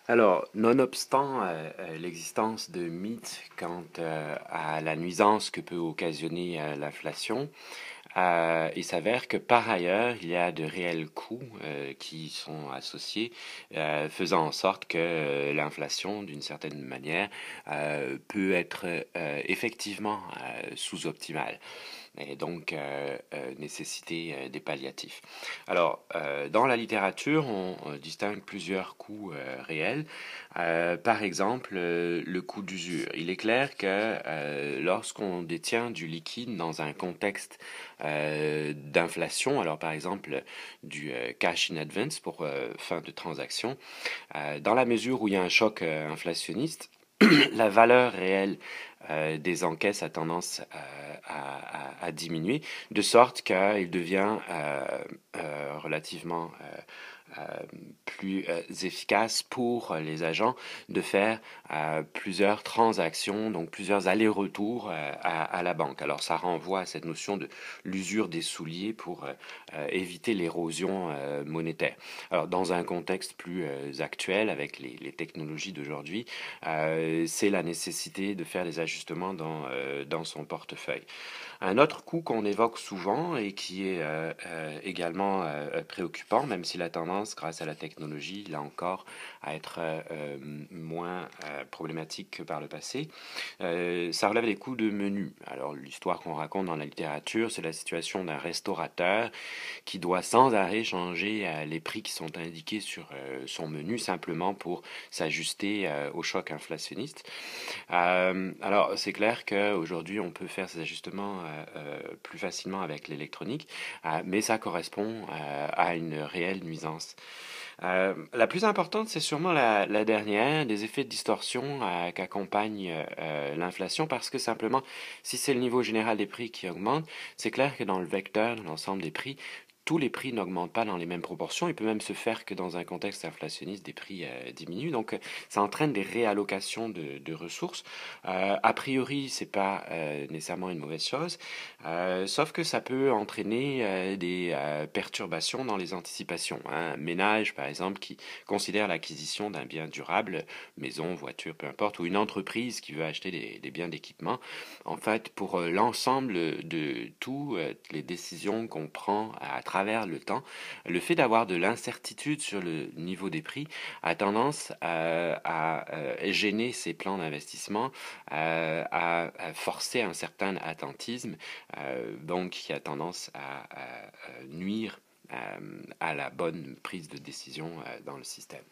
Alors, nonobstant l'existence de mythes quant à la nuisance que peut occasionner l'inflation, il s'avère que par ailleurs, il y a de réels coûts qui sont associés, faisant en sorte que l'inflation, d'une certaine manière, peut être effectivement sous-optimale et donc nécessiter des palliatifs. Alors, dans la littérature, on distingue plusieurs coûts réels. Par exemple, le coût d'usure. Il est clair que lorsqu'on détient du liquide dans un contexte d'inflation, alors par exemple du cash in advance pour fin de transaction, dans la mesure où il y a un choc inflationniste, la valeur réelle des encaisses a tendance à diminuer, de sorte qu'il devient relativement plus efficace pour les agents de faire plusieurs transactions, donc plusieurs allers-retours à la banque. Alors ça renvoie à cette notion de l'usure des souliers pour éviter l'érosion monétaire. Alors dans un contexte plus actuel, avec les technologies d'aujourd'hui, c'est la nécessité de faire des ajustements dans son portefeuille. Un autre coût qu'on évoque souvent et qui est également préoccupant, même si la tendance, grâce à la technologie, là encore, à être moins problématique que par le passé, ça relève des coûts de menu. Alors l'histoire qu'on raconte dans la littérature, c'est la situation d'un restaurateur qui doit sans arrêt changer les prix qui sont indiqués sur son menu simplement pour s'ajuster au choc inflationniste. Alors, c'est clair qu'aujourd'hui, on peut faire ces ajustements plus facilement avec l'électronique, mais ça correspond à une réelle nuisance. La plus importante, c'est sûrement la dernière, des effets de distorsion qu'accompagne l'inflation, parce que simplement, si c'est le niveau général des prix qui augmente, c'est clair que dans le vecteur de l'ensemble des prix, tous les prix n'augmentent pas dans les mêmes proportions. Il peut même se faire que dans un contexte inflationniste, des prix diminuent. Donc, ça entraîne des réallocations de ressources. A priori, c'est pas nécessairement une mauvaise chose, sauf que ça peut entraîner des perturbations dans les anticipations. Hein. Un ménage, par exemple, qui considère l'acquisition d'un bien durable, maison, voiture, peu importe, ou une entreprise qui veut acheter des biens d'équipement, en fait, pour l'ensemble de toutes les décisions qu'on prend à travers le temps, le fait d'avoir de l'incertitude sur le niveau des prix a tendance à gêner ces plans d'investissement, à forcer un certain attentisme, donc qui a tendance à nuire à la bonne prise de décision dans le système.